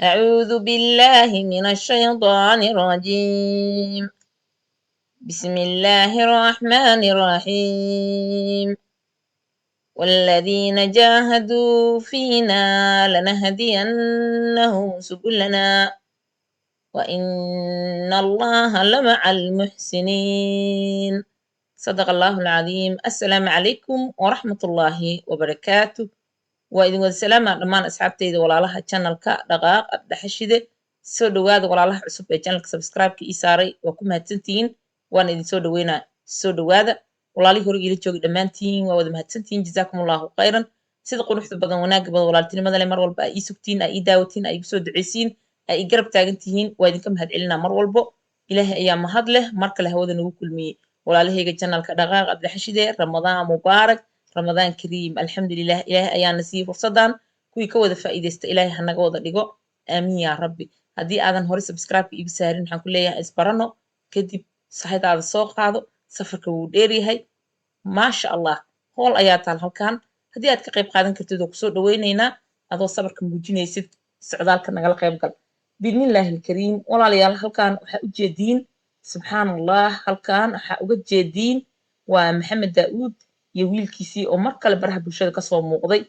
أعوذ بالله من الشيطان الرجيم بسم الله الرحمن الرحيم والذين جاهدوا فينا لنهدينهم سبلنا وإن الله لمع المحسنين صدق الله العظيم. السلام عليكم ورحمة الله وبركاته. وإذن والسلام دمان أصحابتيda walaalaha channelka dhaqaaq dhaxashide soo dhawaada walaalaha cusub ee channelka subscribe-ka ii saaray waa ku mahadsantihiin waan idin soo dhaweynaa soo dhawaada walaalihii hore ila joogay dhammaantiin waa wada mahadsantihiin jazaakumullahu khayran sida quruxda badan wanaagga badan walaaltinimada leh mar walba ay ii sugtiin ay ii daawatiin ay igu soo duceysiin ay ii garab taagan tihiin waa idinka mahad celinaa mar walbo ilaahay ayaa mahad leh mar kale hawada nagu kulmiyey walaalahayga channelka dhaqaaq dhaxashide ramadaan mubaarak رمضان كريم الحمد لله إله أيان نسيه فرصدان كوي كودا فائدة إلهي حنا قودا ديقو آمين يا ربي هدي آذان هوري سبسكرايب إيبي سارين حان كليا إسبرانو كدب صحيط هذا السوق هذا سفر كوديري هاي ما شاء الله هول آيات هالكان هدي آد كقيب قادن كرتدو كسور دوينينا هذا صبر كمبوجيني سيد سعدال كان نقل قيب قل بإذن الله الكريم ولا ليال هالكان وحا أجيدين سبحان الله هالكان وحا أجيدين ومحمد داود iyo wiilkiisii oo mar kale baraha bulshada ka soo muuqday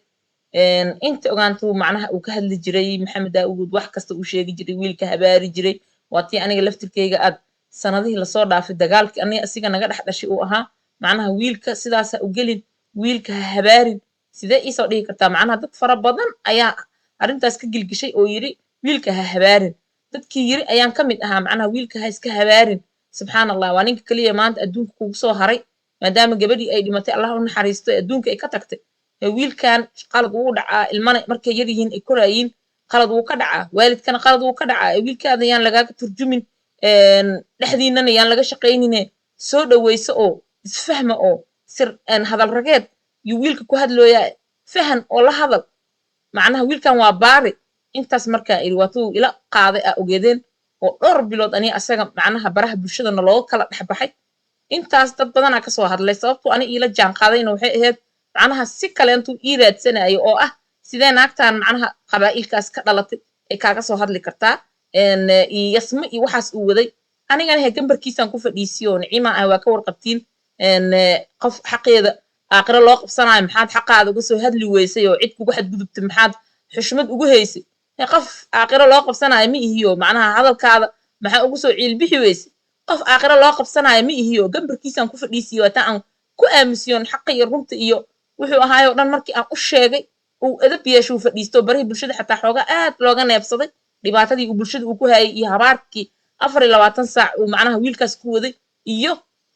inta ogaantu macnaha uu ka hadli jiray maxamed daawud wax kasta uu sheegi jiray wiilka habaari jiray waatii aniga laftirkeyga aad sanadihii lasoo dhaafay dagaalkii aniga asiga naga dhex dhashay uu ahaa macnaha wiilka sidaasa u gelin wiilka ha habaarin sidee iisoo dhihi kartaa macnaha dad fara badan ayaa arrintaas ka gilgishay oo yiri wiilka ha habaarin dadkii yiri ayaan ka mid ahaa macnaha wiilka ha iska habaarin subxaan allah waa ninka keliya maanta adduunka kugu soo haray maadaama gabadhii ay dhimatay allah u naxariisto adduunka ay ka tagtay wiilkan qalad wuu dhacaa ilmana markay yar yihiin ay koraayiin qalad wuu ka dhacaa waalidkana qalad wuu ka dhacaa wiilkaada yaan lagaaga turjumin dhexdiinana yaan laga shaqaynine soo dhaweyso oo isfahma oo sir hadal rageed iyo wiilka ku hadlooyaa fahan oo la hadal macnaha wiilkan waa baari intaas markaa iri waatuu ila qaaday aa ogeedeen oo dhowr bilood aniga asaga macnaha baraha bulshadana looga kala dhex baxay intaas dad badanaa kasoo hadlay sababtuu ani iila jaan qaadayna waxay ahayd macnaha si kaleentuu ii raadsanayo oo ah sidee naagtan macnaha qabaa'ilkaas ka dhalatay ay kaaga soo hadli kartaa iyo yasmo iyo waxaas uu waday anigana he gambarkiisaan ku fadhiisiyo niciima ah waa ka warqabtiin qof xaqeeda aakhiro loo qabsanayo maxaad xaqaada uga soo hadli weysay oo cid kugu xadgudubtay maxaad xushmad ugu haysay qof aakhiro loo qabsanayo ma ihiyo macnaha hadalkaada maxaa ugu soo ciilbixi weysay qof aakhiro loo qabsanayo ma ihiyo gambarkiisaan ku fadhiisiyo waata aan ku aamusiyoon xaqa iyo runta iyo wuxuu ahaayoo dhan markii aan u sheegay uu edab yeesho uu fadhiisto barihii bulshada xataa xoogaa aad looga neebsaday dhibaatadii uu bulshada uu ku hayay iyo habaarkii 24 saac uu macnaha wiilkaas ku waday iyo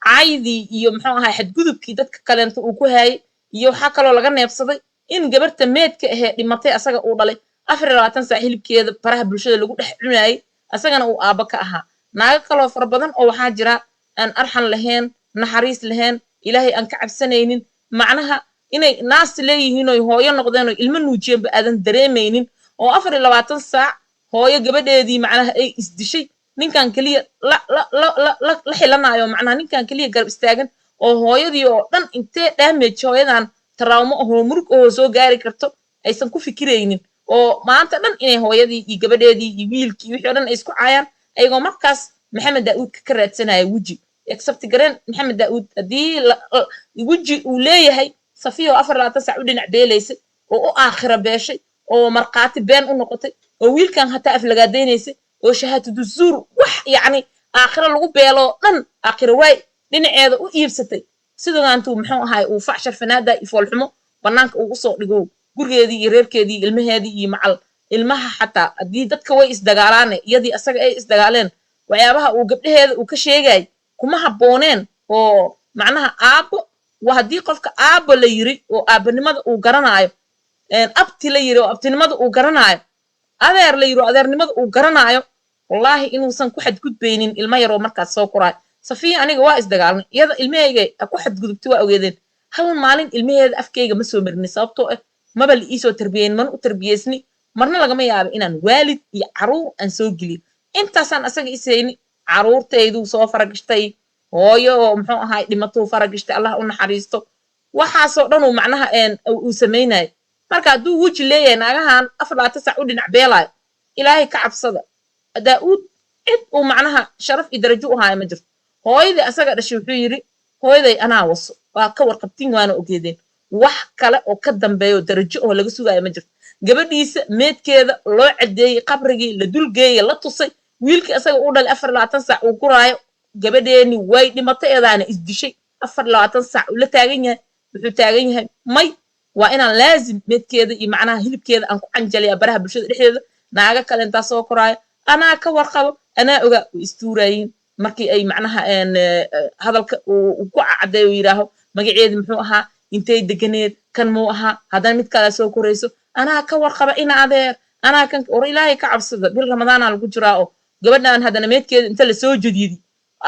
caydii iyo muxuu ahaa xadgudubkii dadka kaleenta uu ku hayay iyo waxaa kaloo laga neebsaday in gabarta meedka ahee dhimatay asaga uu dhalay 24 saac hilibkeeda baraha bulshada lagu dhex cunayay asagana uu aabba ka ahaa naaga kaloo fara badan oo waxaa jira aan arxan lahayn naxariis lahayn ilaahay aan ka cabsanaynin macnaha inay naas leeyihiin oo hooyo noqdeen oo ilmo nuujiyeenba aadan dareemaynin oo 24 saac hooyo gabadheedii macnaha ay isdishay ninkan keliya la xilanayo macnaha ninkan keliya garab istaagan oo hooyadii oo dhan intee damage hooyadan taraamo oo murug oo soo gaari karto aysan ku fikiraynin oo maanta dhan inay hooyadii iyo gabadheedii iyo wiilkii wixii oo dhan ay isku caayaan ayagoo markaas maxamed daawud ka raadsanaya weji except gareen maxamed daawud haddii weji uu leeyahay safiyo 24 saac u dhinac beelaysay oo u aakhira beeshay oo marqaati been u noqotay oo wiilkan hataa aflagaadaynaysay oo shahaadadu zuur wax yacni aakhira lagu beelo dhan aakhira waay dhinaceeda u iibsatay sidogaantuu muxuu ahaay uu facshar fanaada iyo foolxumo bannaanka uu usoo dhigo gurigeedii iyo reerkeedii ilmaheedii iyo macal ilmaha xataa haddii dadka way isdagaalaane iyadii asaga ay isdagaaleen waxyaabaha uu gabdhaheeda uu ka sheegay kuma habbooneen oo macnaha aabbo waa haddii qofka aabbo la yiri oo aabbanimada uu garanaayo abti la yiri oo abtinimada uu garanaayo adeer la yiri oo adeernimada uu garanaayo wallaahi inuusan ku xadgudbaynin ilmo yaroo markaas soo koraayo safiya aniga waa isdagaalnay iyada ilmahayga ku xadgudubtay waa ogeedeen hal maalin ilmaheeda afkayga ma soo marinay sababtoo ah maba la iisoo tarbiyeyn mana u tarbiyeysni marna lagama yaabo inaan waalid iyo caruur aan soo geliyo intaasaan asaga isayni caruurtayduu soo faragashtay hooyo oo muxuu ahaay dhimatuu faragashtay allah u naxariisto waxaasoo dhan uu macnaha uu samaynayo marka hadduu weji leeyahay naagahan 24 saac u dhinac beelaayo إلهي كعب صدق داود عد ومعناها شرف يدرجوها يا مجرد هو إذا أساق رشوحيري هو إذا أنا وصل وكور قبتين وأنا أكيدين wax kale oo ka dambeeyo darajo oo laga sugayo ma jirto gabadhiisa meedkeeda loo cadeeyay qabrigii la dulgeeyay la tusay wiilkii asaga u dhalay 24 saac uu guraayo gabadheeni way dhimatay eedaana isdishay 24 saac uu la taagan yahay wuxuu taagan yahay may waa inaan laazim meedkeeda iyo macnaha hilibkeeda aan ku canjaliya baraha bulshada dhexdeeda naaga kale inta soo koraayo anaa ka warqabo anaa oga istuuraayin markii ay macnaha hadalka uu ku cadeeyo yiraaho magaceedu muxuu ahaa intay deganeed kan muu ahaa haddana mid kale soo korayso anaa ka warqaba ina adeer anaa kan war ilaahay ka cabsada bil ramadaana lagu jiraa oo gabadhan haddana meedkeeda inta la soo jadiidi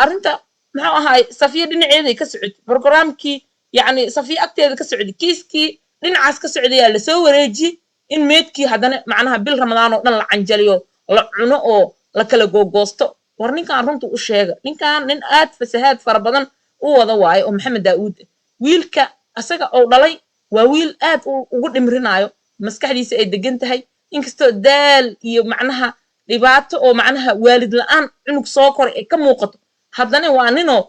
arrinta muxuu ahaa safiya dhinaceeda ka socotay programkii yacni safiya agteeda ka socday kiiskii dhinacaas ka socday la soo wareejiyay in meedkii haddana macnaha bil ramadaan oo dhan la canjaliyo la cuno oo la kala googoosto war ninkan runta u sheega ninkan nin aad fasahaad fara badan u wada waayo oo maxamed daawud wiilka asaga oo dhalay waa wiil aad ugu dhimrinaayo maskaxdiisa ay degan tahay inkastoo daal iyo macnaha dhibaato oo macnaha waalid la'aan cunug soo koray ay ka muuqato haddana waa ninoo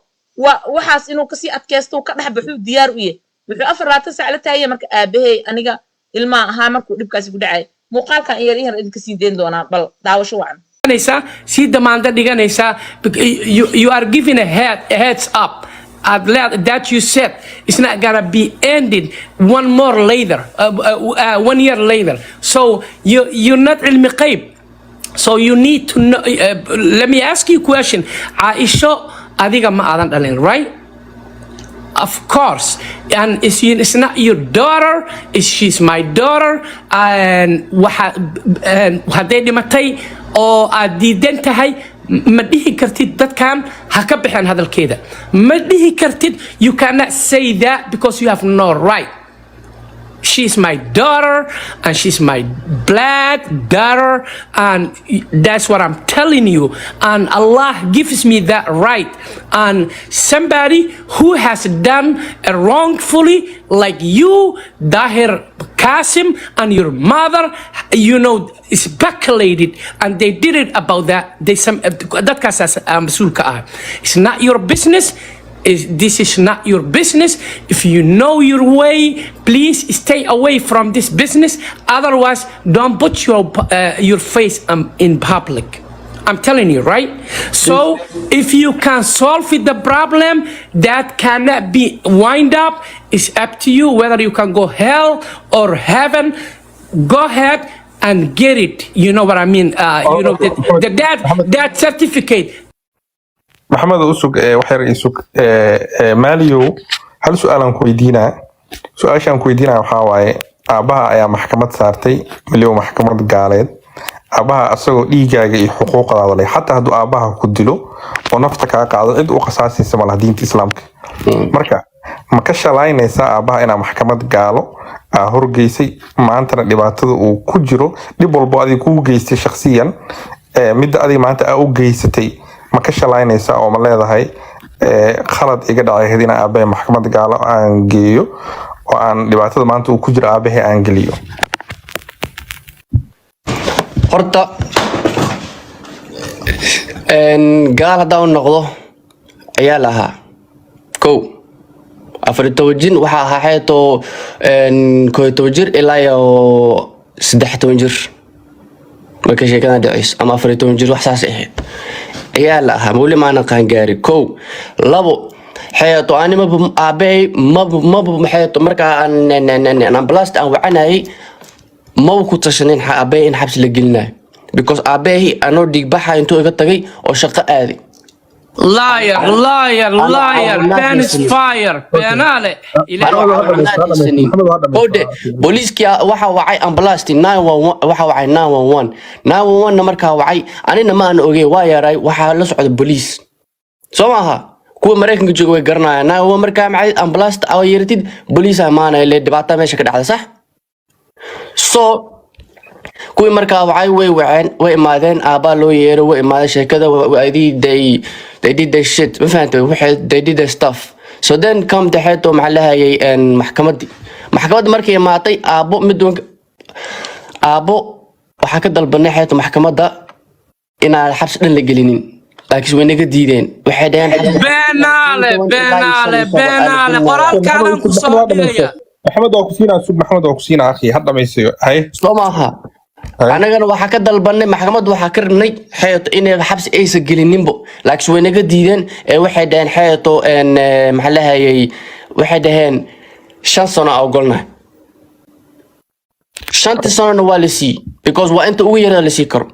waxaas inuu kasii adkaysto ka dhex baxuu diyaar u yahay wuxuu 24 saac la taagay marka aabahay aniga ilma ahaa markuu dhibkaasi ku dhacay muuqaalkan yar idinka sii deen doonaa bal daawasho wacan si damaanad dhiganaysa you are giving a heads up that you said it's not gonna be ended one more later 1 year later so you're not ilmi qayb so you need to know let me ask you a question Aisha adiga ma aadan dhalin right of course and it's not your daughter she's my daughter and hadday dhimatay oo aad diidan tahay ma dhihi kartid dadkan ha ka bixin hadalkeeda ma dhihi kartid you cannot say that because you have no right she's my daughter and she's my blood daughter and that's what I'm telling you and Allah gives me that right and somebody who has done wrongfully like you Dahir Qasim and your mother you know speculated and they did it about that that it's not your business this is not your business if you know your way please stay away from this business otherwise don't put your face in public I'm telling you right so if you can solve the problem that cannot be wind up it's up to you whether you can go hell or heaven go ahead and get it you know what I mean you know that certificate محمد أسوق وحير يسوق ماليو هل سؤال كويدينا سؤال شان كويدينا وحاواي أباها أيام محكمة سارتي مليو محكمة قالت أباها أسوق إيجاجي حقوق هذا حتى هدو أباها كدلو ونفتك قاعد عد وقصاصي سمع دين الإسلام مركا ما كش لاين نساء أباها إنا محكمة قالوا هرجيسي ما أنت دبعته وكجرو دبل بعض كوجيسي شخصيا مدة أدي ما أنت أو جيستي ma ka shalaynaysa oo ma leedahay khalad iga dhacay hadina aabay maxkamad gaalo aan geeyo oo aan dhibaatada maanta uu ku jiro aabahay aan geliyo horta gaal hadaa u noqdo ayaa lahaa kow 14 jir waxa ahaa xeeto 11 jir ilaa iyo 13 jir marka sheekada dhacayso ama 14 jir wax saas ahayd ayaa lahaa wali ma naqaan gaari kow labo xeeto anima aabay ma xeeto marka aan blast aan wacanay ma ku tashanin aabay in xabs la gelinayo because aabay anoo dhig baxa intuu iga tagay oo shaqo aaday liar ban is fire banale booliiska waxa wacay ambulance 911 waxa wacay 911 markaa wacay anina ma aan ogey waa yaray waxa la socda booliis Somaha kuwa Mareykanka jooga way garanayaan waa markaa macay ambulance aw yeertid booliis amaana ilaa dhibaato meesha ka dhacda sax so kuwa markaa wacay way imaadeen aaba loo yeero way imaadeen sheekada they did their shit ma fahanto they did their stuff so then come the head to maxalahayay maxkamadii markay imaatay aabo waxaa ka dalbanay xeeto maxkamadda inaan xabsi dhan la gelinin laakiin way naga diideen waxay dhaheen beenaale qoraalkaanan ku soo dhigaya maxamed waa ku siinaa sug maxamed waa ku siinaa akhi ha dhamaysayo hay soo maaha anagana waxaa ka dalbanay maxkamadda waxaa ka rabnay xeeto inay xabsi aysan gelininbo laakiin way naga diideen waxay dhaheen xeeto maxaa lahayay waxay dhaheen 5 sano ogolnahay 5 sanona waa la sii because waa inta ugu yara la sii karo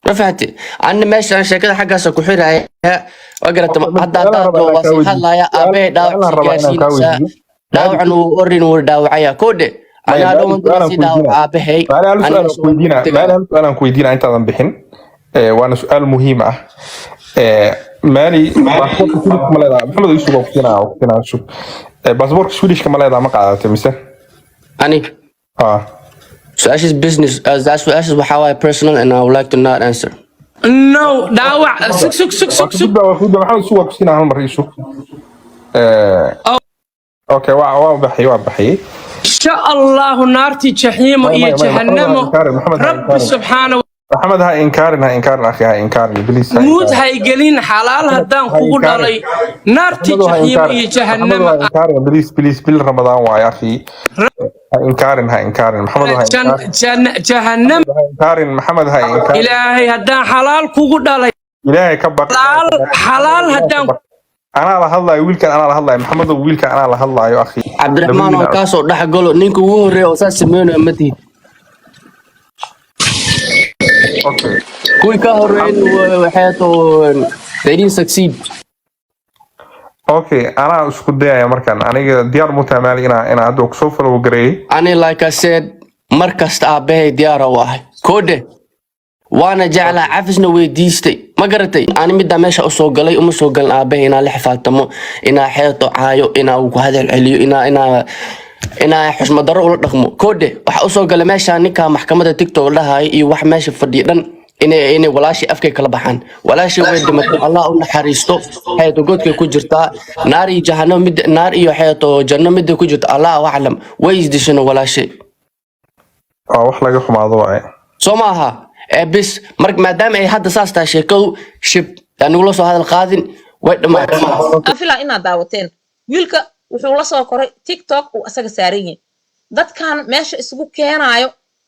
رفعت أنا ماشي أنا شكلها حاجة سكوحيرة وقرأت حتى داو وصيحة لا يا أبي داو سياسي داو عنو أورينو داو عيا كودة أنا لو من داو أبي هي أنا سؤال كويدينا أنت عم بحن وأنا سؤال مهم مالي محمد يوسف وقتنا شوف باسبورك سويدش كمان لا ما قاعد تمسه أني So that's his business. That's how I personal, and I would like to not answer. No, داوع سك. محمد سوق سكينة هالمرة يشوف. أوكي وابحي. إن شاء الله نارتي جحيم وإيه جهنم. رب سبحانه. محمد هاي إنكارنا أخي هاي إنكارني بليز. موت هاي قلين حلال هدان خود علي نارتي جحيم وإيه جهنم. إنكارنا بليز رمضان ويا أخي. إنكارن محمد هاي جهنم محمد هاي إنكارن إلهي هدان حلال كوغو علي إلهي كبر حلال هدان أنا على هالله ويلك أنا على هالله محمد ويلك أنا على هالله يا أخي عبد الرحمن وكاسو دح قولو نينكو وهري وساس سمينو أمتي أوكي كوي كهرين وحياته they didn't succeed. اوكي انا اسكو دايا مركان انا ديار متمالي انا ادوك سوفر وغري انا like I said مركز ابي ديار واحد كوده وانا جعل عفسنا ويديستي ما قرتي انا مدا ماشي اسو غلي وما سو غل ابي انا لحفالتمو انا حيطو عايو انا و هذا العليو انا حشمه دaro ula dhaqmo كوده waxa usoo galay meesha ninka maxkamadda TikTok lahaay iyo wax meesha fadhiyan inay walaashi afkay kala baxaan walaashi way dhimatay Allah u naxariisto hay'ad godka ku jirta naar iyo jahannam mid naar iyo hay'ado janno mid ku jirta Allah wa'lam way isdishana walaashi wax laga xumaado waay Somaha bis mark maadaama ay hadda saasta sheeko shib yani wala soo hadal qaadin way dhamaatay afila ina daawateen wiilka wuxuu la soo koray TikTok oo asaga saaran yahay dadkan meesha isugu keenayo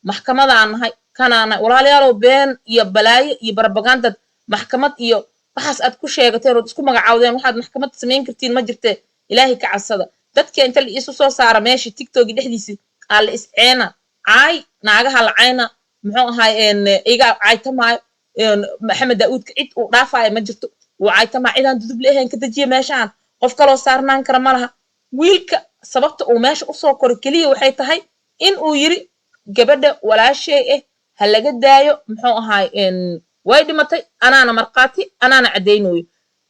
maxkamadaan nahay kanaana walaalayaal been iyo balaayo iyo propaganda maxkamad iyo waxaas aad ku sheegateen oo isku magacaawdeen waxaad maxkamad sameyn kartiin ma jirtee ilaahay ka cabsada dadka inta la isu soo saara meesha TikTok dhexdiisa aan la isceena ay naagaha lacayna muxuu ahay iga aytamaayo maxamed daawud cid uu dhaafay ma jirto uu aytamaa cidaan dudub leeyahay ka dajiye meeshaan qof kale oo saarnaan kara malaha wiilka sababta uu meesha u soo koray kaliya waxay tahay in uu yiri gabadha walaashay halaga daayo muxuu ahay way dhimatay anaana marqaati anaana cadeynooyo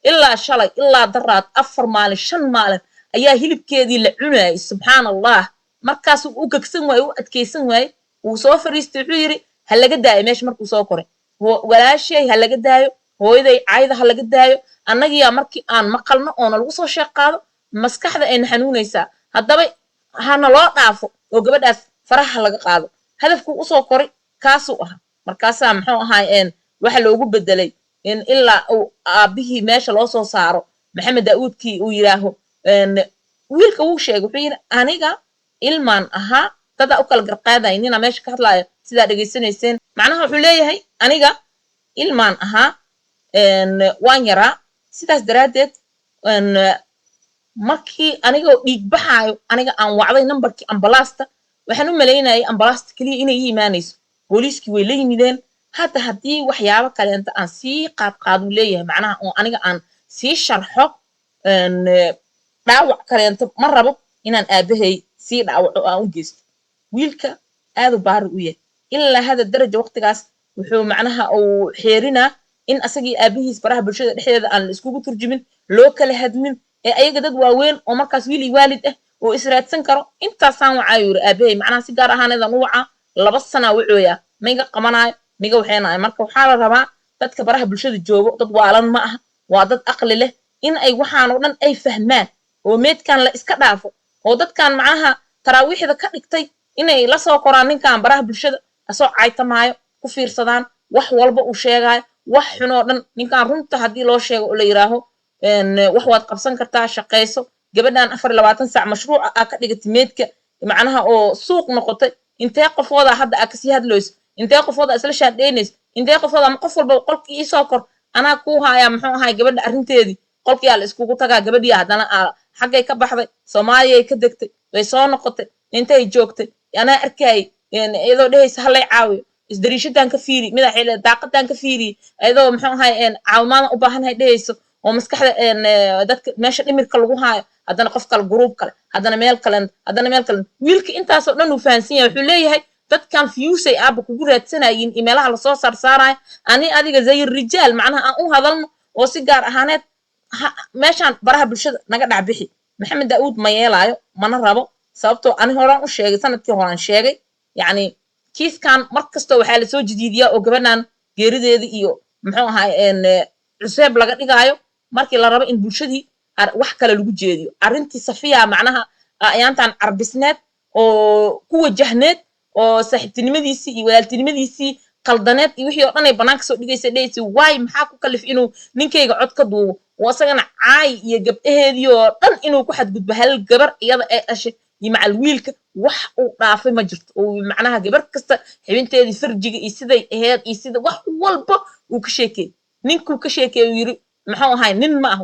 ilaa shalay ilaa daraad 4 maalin 5 maalin ayaa hilibkeedii la cunayay subhanallah markaas uu gagsan waay uu adkeysan waay uu soo fariistay wuxuu yiri halaga daayo meesha markuu soo koray walaashay halaga daayo hooyaday caayda halaga daayo annagiya markii aan maqalno oo lagu soo sheeqaado maskaxda ay xanuunaysaa haddaba hana loo dhaafo oo gabadhaas faraha laga qaado hadafku u soo koray kaasuu ahaa markaasaa muxuu ahay waxa loogu bedelay in ilaa uu aabihii meesha loo soo saaro maxamed daawudkii uu yiraaho wiilka uu sheegay wuxuu yiri aniga ilmaan ahaa dada u kala garqaaday nina meesha ka hadlayo sidaa dhageysanayseen macnaha wuxuu leeyahay aniga ilmaan ahaa waan yaraa sidaas daraadeed markii aniga dhiig baxaayo aniga aan wacday numberkii ambalaasta waxaan u maleynayay ambalaasta kaliya inay iimaanayso booliiskii way la yimideen hadda haddii waxyaabo kale inta aan sii qaadqaadu leeyahay macnaha oo aniga aan sii sharxo dhaawac kale inta ma rabo inaan aabahay sii dhaawaco aan u geysto wiilka aad u baari u yahay ilaa hada daraja waqtigaas wuxuu macnaha uu xeerinaa in asagii aabihiis baraha bulshada dhexdeeda aan la iskugu turjumin loo kala hadmin ee ayaga dad waaweyn oo markaas wiili waalid oo israadsan karo intaasaan wacaa yiri aabahay macnaha si gaar ahaaneedan u wacaa 2 sano wuxuuya miga qabanaayo miga waxeenaay marka waxaa la rabaa dadka baraha bulshada joogo dad waalan ma aha waa dad aqli leh in ay waxaan oo dhan ay fahmaan oo meedkan la iska dhaafo oo dadkan macnaha taraawiixda ka dhigtay inay la soo koraan ninkan baraha bulshada asoo caaytamaayo ku fiirsadaan wax walba uu sheegayo wax xun oo dhan ninkan runta haddii loo sheego oo la yiraaho wax waad qabsan kartaa shaqayso gabadhan 24 saac mashruuca aa ka dhigatay meedka macnaha oo suuq noqotay intee qofooda hadda aa kasii hadlayso intee qofooda isla shaadheynayso intee qofooda ama qof walba qolkii isoo kor anaa kuu haayaa muxuu ahay gabadha arrinteedii qolkii aa la iskugu tagaa gabadhii haddana xaggay ka baxday soomaaliyay ka degtay way soo noqotay intay joogtay anaa arkayay iyadoo dhehaysa hallay caawiyo isdariishadan ka fiiri midaxeele daaqadan ka fiiri iyadoo muxuu ahay caawimaada u baahanhay dhehayso oo maskaxda dadka meesha dhimirka lagu haayo haddana qof kale gruub kale haddana meel kale wiilka intaasoo dhan uu fahansan yahay wuxuu leeyahay dadkan fiyuusay aaba kugu raadsanayiin imeelaha lasoo saarsaarayo ani adiga zay rijaal macnaha aan u hadalno oo si gaar ahaaneed meeshaan baraha bulshada naga dhacbixi maxamed daawuud ma yeelaayo mana rabo sababtoo ani horaan u sheegay sanadkii horaan sheegay yacni kiiskan mar kastoo waxaa lasoo jadiidiyaa oo gabadhan geerideeda iyo muxuu ahay cuseeb laga dhigaayo markii la rabo in bulshadii wax kale lagu jeediyo arrintii safiya macnaha ayaantan carbisneed oo ku wajahneed oo saaxiibtinimadiisii iyo walaaltinimadiisii qaldaneed iyo wixii oo dhan ay banaanka soo dhigaysa dhehaysa waay maxaa ku kalif inuu ninkayga cod ka duubo oo isagana caay iyo gabdhaheedii oo dhan inuu ku xadgudbo hal gabar iyada ay dhashay iyo macal wiilka wax uu dhaafay ma jirto oo macnaha gabar kasta xibinteedii farjiga iyo siday aheyd iyo sida wax walba uu ka sheekeeyey ninkuu ka sheekeeyey uu yiri maxuu ahay nin ma ah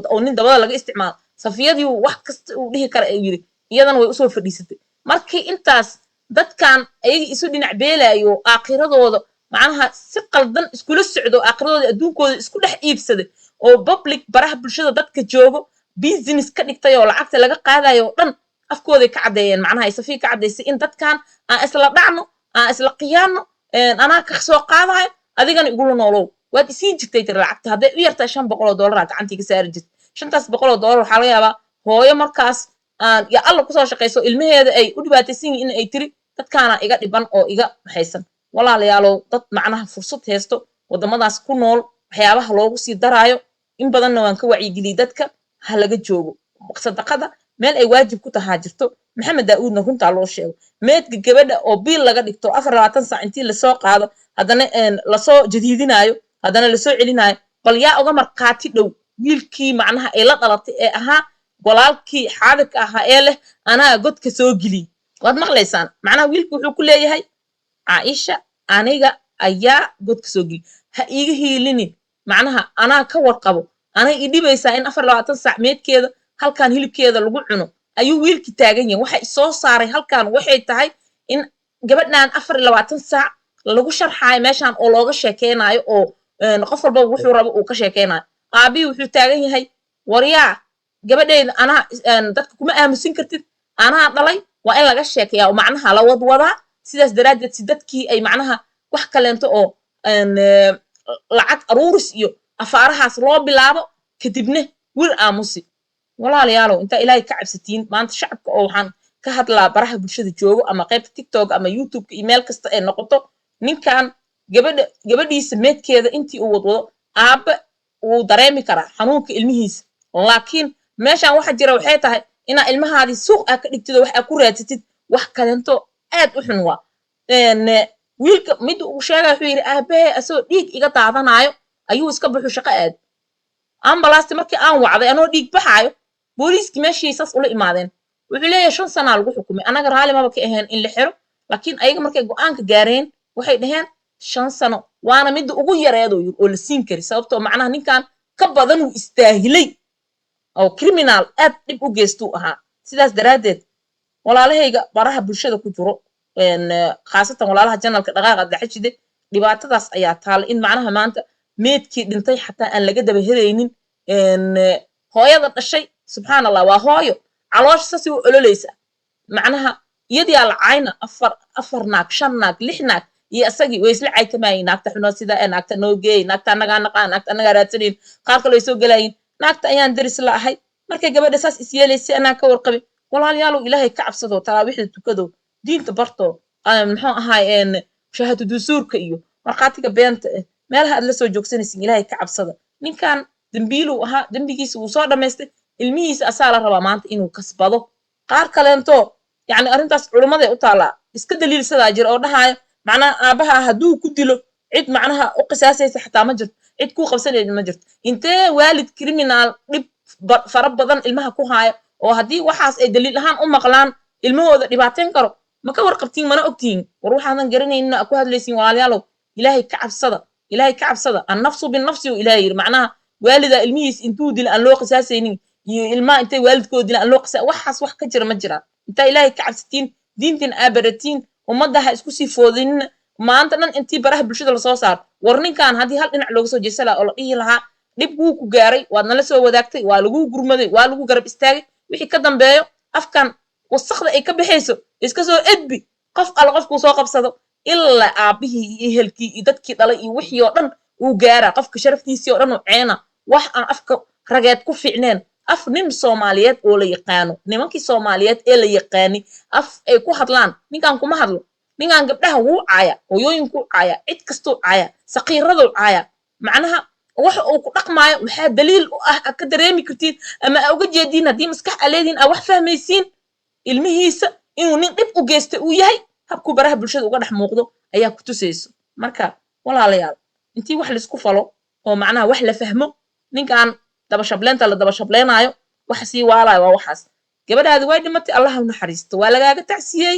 oo nin dabada laga isticmaalo safiyadii wax kasta uu dhihi kara uu yiri iyadana way usoo fadhiisatay markii intaas dadkan ayaga isu dhinac beelayo aaqiradooda macnaha si qaldan iskula socdo aaqiradooda adduunkooda isku dhex iibsaday oo public baraha bulshada dadka joogo business ka dhigtay oo lacagta laga qaadayo dhan afkooday ka cadeeyeen macnaha safiya ka cadeysay in dadkan aan isla dhacno aan isla qiyaano anaa ka soo qaadayo adigana igula noolow waad isii jirtay tir lacagta hadday u yartaa $500 gacantii ka saari jirtay $500 waxaa laga yaabaa hooyo markaas ya alla kusoo shaqayso ilmaheeda ay u dhibaataysan yihiin in ay tiri dadkaana iga dhiban oo iga maxaysan walaalayaalow dad macnaha fursad haysto waddamadaas ku nool waxyaabaha loogu sii daraayo in badanna waan ka wacyigeliyey dadka ha laga joogo sadaqada meel ay waajib ku tahaa jirto maxamed daawuudna runtaa loo sheego meedka gabadha oo biil laga dhigto 24 saac intii lasoo qaado haddana lasoo jadiidinaayo haddana lasoo celinaayo bal yaa uga markhaati dhow wiilkii macnaha ay la dhalatay ee ahaa walaalkii xaadirka ahaa ee leh anaa godka soo geliyey waad maqlaysaan macnaha wiilku wuxuu ku leeyahay caaisha aniga ayaa godka soo geliyey ha iiga hiilinin macnaha anaa ka warqabo anay i dhibaysaa in 24 saac meedkeeda halkan hilibkeeda lagu cuno ayuu wiilki taagan yahay waxa soo saaray halkan waxay tahay in gabadhan 24 saac lagu sharxaayo meeshan oo looga sheekeynayo oo qof walba wuxuu rabo uu ka sheekeynayo aabi wuxuu taagan yahay waryaa gabadheeda anaa dadka kuma aamusin kartid anaa dhalay waa in laga sheekeeyaa oo macnaha la wadwadaa sidaas daraaddeed si dadkii ay macnaha wax kaleento oo lacag aruuris iyo afaarahaas loo bilaabo kadibna wiil aamusi walaalayaalow intaa ilaahay ka cabsatiin maanta shacabka oo waxaan ka hadlaa baraha bulshada joogo ama qaybta tiktok ama youtube iyo meel kasta ay noqoto ninkan gabadhiisa meedkeeda intii uu wadwado aabba wuu dareemi karaa xanuunka ilmihiisa laakiin meeshaan waxa jira waxay tahay inaa ilmahaadii suuq aa ka dhigtid oo wax aa ku raadsatid wax kalento aad u xun waa wiilka mid uu sheegay wuxuu yidhi aabbahe asagoo dhiig iga daadanaayo ayuu iska baxu shaqo aad ambalaasti markii aan wacday anoo dhiig baxaayo booliiskii meeshii saas ula imaadeen wuxuu leeyahay 5 sanaa lagu xukumay anaga raali maba ka ahayn in la xiro laakiin ayaga markay go'aanka gaareen waxay dhaheen 5 sano waana midda ugu yareedo oo la siin kari sababtoo macnaha ninkan ka badan uu istaahilay oo criminal aad dib u geystuu ahaa sidaas daraaddeed walaalahayga baraha bulshada ku jiro khaasatan walaalaha janalka dhaqaaqa daxashide dhibaatadaas ayaa taala in macnaha maanta meedkii dhintay xataa aan laga daba helaynin hooyada dhashay subxaan allah waa hooyo caloosha sasi u ololaysa macnaha iyadii aa lacayna afar naag 5 naag 6 naag iyo asagii way isla caytamayeen naagta xunoo sida naagta noo geey naagta anagaa naqaan naagta anagaa raadsanayn qaar kale way soo galayiin naagta ayaan daris la ahay markay gabadha saas is yeelaysay anaa ka warqabay walaalayaalow ilaahay ka cabsado taraawiixda tukado diinta barto muxuu ahaay shahaado dusuurka iyo marqaatiga beenta meelaha aad la soo joogsanaysin ilaahay ka cabsada ninkan dambiilu ahaa dambigiisa uu soo dhamaystay ilmihiisa asaa la rabaa maanta inuu kasbado qaar kaleento yani arrintaas culimaday u taalaa iska daliilsadaa jira oo dhahaayo معناها ابها هدو كدلو عيد معناها قساسيس حتى ما جرت عيد كو قبسنيد ما جرت انت والد كريمينال دب فرب بدن ilmaha ku haya oo hadii waxaas ay daliil ahaan u maqlaan ilmahooda dhibaateen karo ma ka warqabtiin mana ogtiin war waxaan garanayna ku hadlaysiin walaalayaal ilaahay ka cabsada an nafsu bin nafsi ilaahay macnaha waalida ilmihiis intuu dil aan loo qisaasaynin iyo ilmaha intay waalidkood dil aan loo qisaa waxaas wax ka jira ma jira inta ilaahay ka cabsatiin diintin aabaratiin ummadaha isku sii foodin maanta dhan intii baraha bulshada la soo saar war ninkan hadii hal dhinac looga soo jeesala oo la dhihi lahaa dib wuu ku gaaray waad nala soo wadaagtay waa lagu gurmaday waa lagu garab istaagay wixii ka dambeeyo afkan wasaqda ay ka baxayso iska soo edbi qof alla qofku soo qabsado ilaa aabihii iyo ehelkii iyo dadkii dhalay iyo wixii oo dhan uu gaara qofka sharaftiisii oo dhan uu ceena wax aan afka rageed ku fiicneen af nin Soomaaliyeed oo la yaqaano nimankii Soomaaliyeed ee la yaqaani af ay ku hadlaan ninkan kuma hadlo ninkan gabdhaha wuu caaya hooyooyinku caaya cid kastuu caaya saqiiradu caaya macnaha wax uu ku dhaqmaayo waxa daliil u ah ka dareemi kartiin ama uga jeedin hadii maskax aleedin wax fahmaysiin ilmihiisa inuu nin dib u geystay uu yahay habku baraha bulshada uga dhex muuqdo ayaa ku tusayso marka walaalayaal intii wax la isku falo oo macnaha wax la fahmo ninkan daba shableenta la daba shableenayo wax sii waalayo waa waxaas gabadhaadi way dhimatay Allah u naxariisto waa lagaaga tacsiyay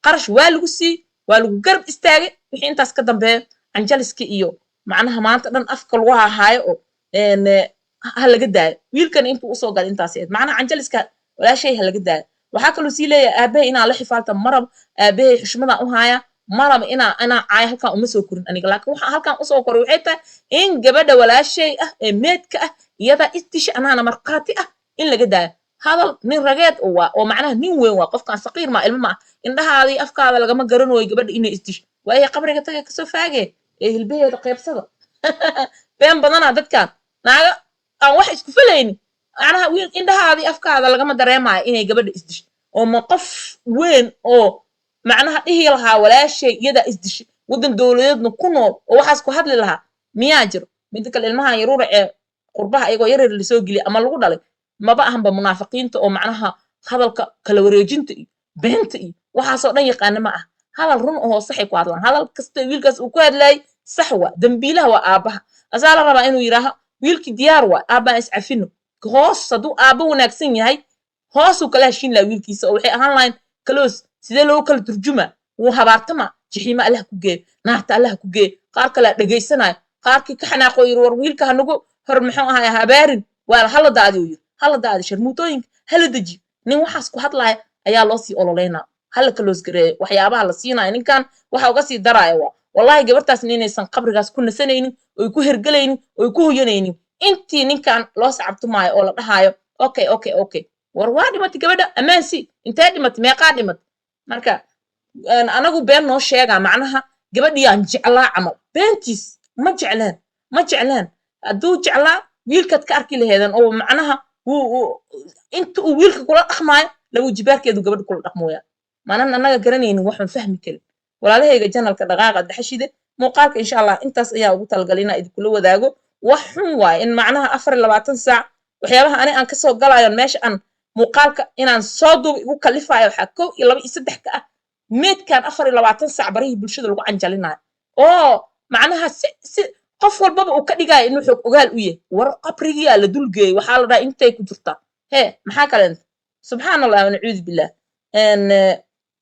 qarash waa lagu sii waa lagu garab istaagay wixii intaas ka dambeeyo anjaliska iyo macnaha maanta dhan afka lagu haayo oo ha laga daayo wiilkan intuu usoo gal intaas macnaha anjaliska walaashay ha laga daayo waxa kale si leeyahay aabahay inaa la xifaalta marab aabahay xushmada u haya marab inaa caay halkan uma soo korin aniga laakiin waxa halkan usoo koray waxay tahay in gabadha walaashay ah ee meedka ah iyada istish anaana marqaati ah in laga daayo hadal nin rageed oo macnaha nin weyn waa qofkan saqiir ma ilmo ma indhahaadii afkaada lagama garanayo gabadha inay istish waayay qabriga taga ka soo faagay ee hilbaheeda qaybsada been badana dadkan naaga aan wax isku falayni macnaha wiil indhahaadii afkaada lagama dareemayo inay gabadha isdish oo ma qof weyn oo macnaha dhihi lahaa walaashay iyada isdish wadan dawladeedna ku nool oo waxaas ku hadli lahaa miyaa jiro mid kale ilmaha yaruura ee qurbaha ayagoo yaryar la soo geliya ama lagu dhalay maba ahanba munaafiqiinta oo macnaha hadalka kala wareejinta iyo beenta iyo waxaasoo dhan yaqaana ma ah hadal run oo sax ay ku hadlaan hadal kasta wiilkaas uu ku hadlay sax waa dambiilaha waa aabaha asaa la rabaa inuu yiraaho wiilkii diyaar waa aabaan is cafino hoos haduu aaba wanaagsan yahay hoosuu kala heshiin lahaa wiilkiisa oo waxay ahaan lahayn close sidee loo kala turjuma wuu habaartama jixiima Allah ku geey naarta Allah ku geey qaar kale dhageysanayo qaarkii ka xanaaqo yiri war wiilka hanagu hor muxuu ahaa habaarin waa hala daadi yiri hala daadi sharmuutooyinka hala daji nin waxaas ku hadlaya ayaa loo sii ololeynaa hala close gareey waxyaabaha la siinayo ninkan waxa uga sii daraayo wallahi gabartaas inaysan qabrigaas ku nasanaynin oo ku hergalaynin oo ku hoyanaynin intii ninkan loo sacabtumaayo oo la dhahayo okay war waa dhimatay gabadha amaansi intee dhimatay meeqa dhimatay marka anagu been noo sheega macnaha gabadhiyaan jeclaa camal beentiis ma jeclaan hadduu jeclaa wiilkaad ka arki laheedan oo macnaha inta uu wiilka kula dhaqmaayo laba jibaarkeedu gabadha kula dhaqmooya maanan anaga garanaynin waxaan fahmi karin walaalahayga janalka dhaqaaqa daxashide muuqaalka insha Allah intaas ayaa ugu talgalina idinkula wadaago wax xun waay in macnaha 24 saac waxyaabaha aan ka soo galayo meesha aan muuqaalka inaan soo duubo igu kalifayo waxa 1 2 3 ka ah meedkan 24 saac barihi bulshada lagu canjalinayo oo macnaha si qof walbaba uu ka dhigayo inuu xog ogaal u yahay war qabriga la dulgeey waxa la dhahay intay ku jirta maxaa kale subhanallah wa na'uudu billah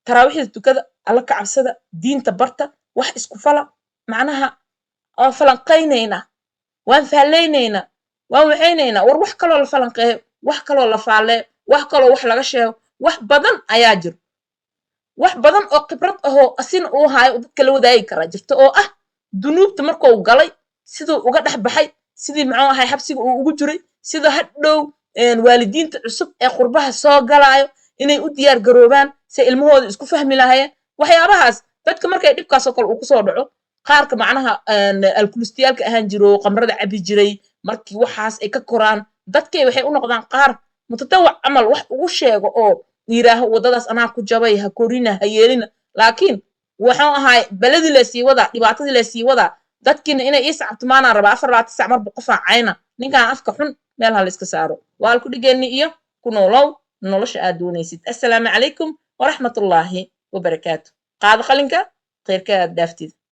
taraawixda tukada alla ka cabsada diinta barta wax isku fala macnaha oo falanqaynayna waan faaleynayna waan waxaynayna war wax kale la falanqeeyo wax kale la faale wax kale wax laga sheego wax badan ayaa jiro wax badan oo khibrad ah oo asin uu haayo dadka la wadaagi kara jirto oo ah dunuubta markuu galay sidoo uga dhaxbaxay sidii macoo ahay xabsiga uu ugu jiray sida hadhow waalidiinta cusub ee qurbaha soo galaayo inay u diyaar garoobaan si ilmahooda isku fahmi lahaayeen waxyaabahaas dadka markay dhibkaas oo kale uu ku soo dhaco qaarka macnaha alkulistiyalka ahaan jiro qamrada cabi jiray markii waxaas ay ka koraan dadkay waxay u noqdaan qaar mutatawac amal wax ugu sheego oo yiraaho wadadaas anaa ku jabay ha korina ha yeelina laakiin waxaan ahay baladi la sii wada dhibaatadii la sii wada dadkina inay isacabtumaana raba 24 saac marba qof caayna ninkan afka xun meel hal iska saaro waal ku dhigeeni iyo ku noolow nolosha aad doonaysid assalaamu calaykum waraxmatullaahi wabarakaatuh qaad qalinka khayrka aad dhaaftid